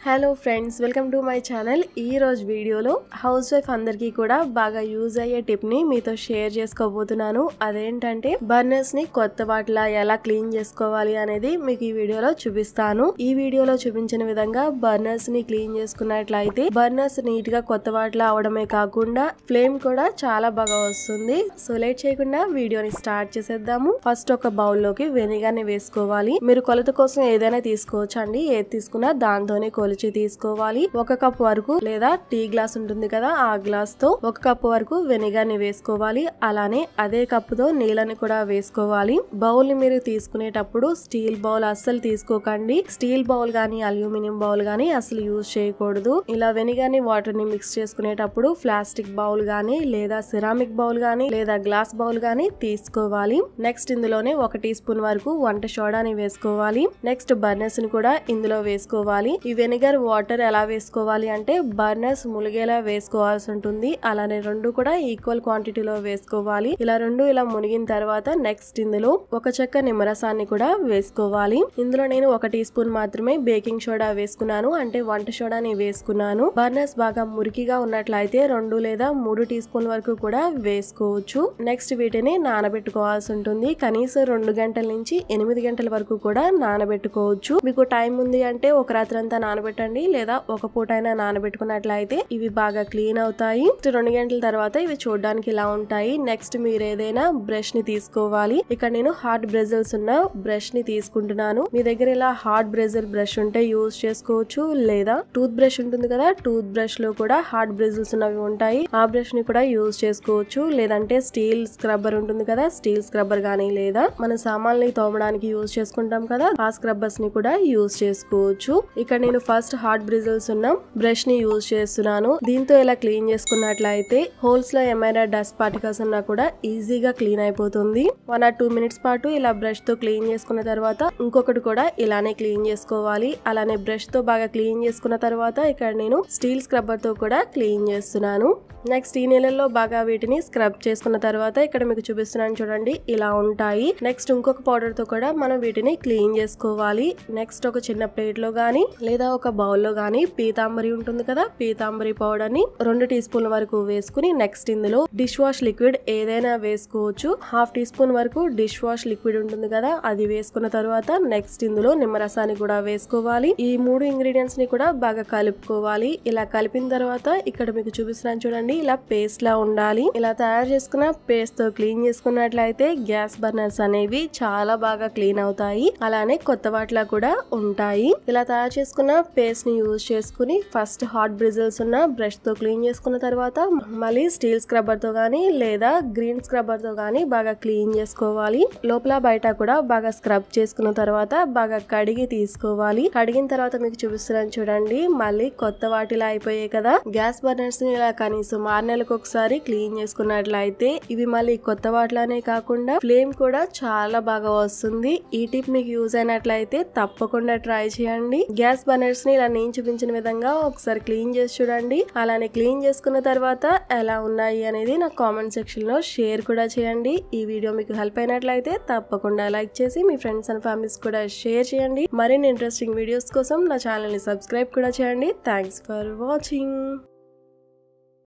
Hello friends, welcome to my channel. ఈ రోజు వీడియోలో హౌస్ వైఫ్ అందరికీ కూడా బాగా యూజ్ అయ్యే టిప్ ని మీతో షేర్ చేసుకోబోతున్నాను. అదేంటంటే బర్నర్స్ ని కొత్త వాటిలా ఎలా క్లీన్ చేసుకోవాలి అనేది మీకు ఈ వీడియోలో చూపిస్తాను. ఈ వీడియోలో చూపించిన విధంగా బర్నర్స్ ని క్లీన్ చేసుకున్నట్లయితే బర్నర్స్ నీట్ గా కొత్త వాటిలా అవడమే కాకుండా ఫ్లేమ్ కూడా చాలా బాగా వస్తుంది. సో లేట్ చేయకుండా వీడియోని స్టార్ట్ చేసేద్దాము. ఫస్ట్ ఒక బౌల్ లోకి వెనిగర్ ని వేసుకోవాలి. మీరు కొలత కోసం ఏదైనా తీసుకోవచ్చు అండి. ఏది తీసుకున్నా దాంతోనే కొలిచి తీసుకోవాలి. 1 కప్ వరకు లేదా టీ గ్లాస్ ఉంటుంది కదా, ఆ గ్లాస్ తో 1 కప్ వరకు వెనిగర్ ని వేసుకోవాలి. అలానే అదే కప్ తో నీళ్ళని కూడా వేసుకోవాలి. బౌల్ ని మీరు తీసుకునేటప్పుడు స్టీల్ బౌల్ అస్సలు తీసుకోకండి. స్టీల్ బౌల్ గానీ అల్యూమినియం బౌల్ గానీ అసలు యూజ్ చేయకూడదు. ఇలా వెనిగర్ ని వాటర్ ని మిక్స్ చేసుకునేటప్పుడు ప్లాస్టిక్ బౌల్ గానీ లేదా సిరామిక్ బౌల్ గానీ లేదా గ్లాస్ బౌల్ గానీ తీసుకోవాలి. నెక్స్ట్ ఇందులోనే 1 టీ స్పూన్ వరకు వంట సోడాని వేసుకోవాలి. నెక్స్ట్ బర్నర్స్ ని కూడా ఇందులో వేసుకోవాలి. ఈ వెనిగర్ వాటర్ ఎలా వేసుకోవాలి అంటే బర్నర్స్ ములిగేలా వేసుకోవాల్సి ఉంటుంది. అలానే రెండు కూడా ఈక్వల్ క్వాంటిటీలో వేసుకోవాలి. ఇలా మునిగిన తర్వాత నెక్స్ట్ ఇందులో 1 చెక్క నిమ్మరసాన్ని కూడా వేసుకోవాలి. ఇందులో నేను 1 టీ స్పూన్ మాత్రమే బేకింగ్ సోడా వేసుకున్నాను, అంటే వంట సోడాని వేసుకున్నాను. బర్నర్స్ బాగా మురికిగా ఉన్నట్లయితే 2 లేదా 3 టీ స్పూన్ వరకు కూడా వేసుకోవచ్చు. నెక్స్ట్ వీటిని నానబెట్టుకోవాల్సి ఉంటుంది. కనీసం 2 గంటల నుంచి 8 గంటల వరకు కూడా నానబెట్టుకోవచ్చు. మీకు టైం ఉంది అంటే ఒక రాత్రి అంతా నానబెట్టండి, లేదా ఒక పూట అయినా నానబెట్టుకున్నట్లయితే ఇవి బాగా క్లీన్ అవుతాయి. 2 గంటల తర్వాత ఇవి చూడడానికి ఇలా ఉంటాయి. నెక్స్ట్ మీరు ఏదైనా బ్రష్ ని తీసుకోవాలి. ఇక్కడ నేను హార్డ్ బ్రెజిల్స్ ఉన్న బ్రష్ ని తీసుకుంటున్నాను. మీ దగ్గర ఇలా హార్డ్ బ్రెజిల్ బ్రష్ ఉంటే యూజ్ చేసుకోవచ్చు, లేదా టూత్ బ్రష్ ఉంటుంది కదా, టూత్ బ్రష్ లో కూడా హార్డ్ బ్రెజిల్స్ ఉన్నవి ఉంటాయి. ఆ బ్రష్ ని కూడా యూజ్ చేసుకోవచ్చు. లేదంటే స్టీల్ స్క్రబ్బర్ ఉంటుంది కదా, స్టీల్ స్క్రబ్బర్ గానీ లేదా మన సామాన్లని తోమడానికి యూజ్ చేసుకుంటాం కదా, ఆ స్క్రబ్బర్స్ ని కూడా యూజ్ చేసుకోవచ్చు. ఇక్కడ నేను ఫస్ట్ హార్డ్ బ్రిజిల్స్ ఉన్న బ్రష్ ని యూజ్ చేస్తున్నాను. దీంతో ఇలా క్లీన్ చేసుకున్నట్లయితే హోల్స్ లో ఏమైనా డస్ట్ పార్టికల్స్ ఉన్నా కూడా ఈజీగా క్లీన్ అయిపోతుంది. 1 or 2 మినిట్స్ పాటు ఇలా బ్రష్ తో క్లీన్ చేసుకున్న తర్వాత ఇంకొకటి కూడా ఇలానే క్లీన్ చేసుకోవాలి. అలానే బ్రష్ తో బాగా క్లీన్ చేసుకున్న తర్వాత ఇక్కడ నేను స్టీల్ స్క్రబ్బర్ తో కూడా క్లీన్ చేస్తున్నాను. నెక్స్ట్ ఈ నీళ్ళల్లో బాగా వీటిని స్క్రబ్ చేసుకున్న తర్వాత ఇక్కడ మీకు చూపిస్తున్నాను చూడండి, ఇలా ఉంటాయి. నెక్స్ట్ ఇంకొక పౌడర్ తో కూడా మనం వీటిని క్లీన్ చేసుకోవాలి. నెక్స్ట్ ఒక చిన్న ప్లేట్ లో గానీ లేదా ఒక బౌల్ లో గానీ పీతాంబరి ఉంటుంది కదా, పీతాంబరి పౌడర్ ని 2 టీ స్పూన్ల వరకు వేసుకుని నెక్స్ట్ ఇందులో డిష్ వాష్ లిక్విడ్ ఏదైనా వేసుకోవచ్చు. 1/2 టీ స్పూన్ వరకు డిష్ వాష్ లిక్విడ్ ఉంటుంది కదా, అది వేసుకున్న తర్వాత నెక్స్ట్ ఇందులో నిమ్మరసాన్ని కూడా వేసుకోవాలి. ఈ 3 ఇంగ్రీడియంట్స్ ని కూడా బాగా కలుపుకోవాలి. ఇలా కలిపిన తర్వాత ఇక్కడ మీకు చూపిస్తున్నాను చూడండి, ఇలా పేస్ట్ లా ఉండాలి. ఇలా తయారు చేసుకున్న పేస్ట్ తో క్లీన్ చేసుకున్నట్లయితే గ్యాస్ బర్నర్స్ అనేవి చాలా బాగా క్లీన్ అవుతాయి. అలానే కొత్త వాటిలా కూడా ఉంటాయి. ఇలా తయారు చేసుకున్న పేస్ట్ ని యూజ్ చేసుకుని ఫస్ట్ హాట్ బ్రిజిల్స్ ఉన్న బ్రష్ తో క్లీన్ చేసుకున్న తర్వాత మళ్ళీ స్టీల్ స్క్రబ్బర్ తో గానీ లేదా గ్రీన్ స్క్రబ్బర్ తో గానీ బాగా క్లీన్ చేసుకోవాలి. లోపల బయట కూడా బాగా స్క్రబ్ చేసుకున్న తర్వాత బాగా కడిగి తీసుకోవాలి. కడిగిన తర్వాత మీకు చూపిస్తున్నాను చూడండి, మళ్ళీ కొత్త వాటిలా అయిపోయాయి కదా. గ్యాస్ బర్నర్స్ ని ఇలా కనీసం 6 నెలలకు ఒకసారి క్లీన్ చేసుకున్నట్లయితే ఇవి మళ్ళీ కొత్త వాటిలానే కాకుండా ఫ్లేమ్ కూడా చాలా బాగా వస్తుంది. ఈ టిప్ మీకు యూజ్ అయినట్లయితే తప్పకుండా ట్రై చేయండి. గ్యాస్ బర్నర్స్ ని ఇలా నేను చూపించిన విధంగా ఒకసారి క్లీన్ చేసి చూడండి. అలానే క్లీన్ చేసుకున్న తర్వాత ఎలా ఉన్నాయి అనేది నా కామెంట్ సెక్షన్ లో షేర్ కూడా చేయండి. ఈ వీడియో మీకు హెల్ప్ అయినట్లయితే తప్పకుండా లైక్ చేసి మీ ఫ్రెండ్స్ అండ్ ఫ్యామిలీస్ కూడా షేర్ చేయండి. మరిన్ని ఇంట్రెస్టింగ్ వీడియోస్ కోసం నా ఛానల్ ని సబ్స్క్రైబ్ కూడా చేయండి. Thanks for watching.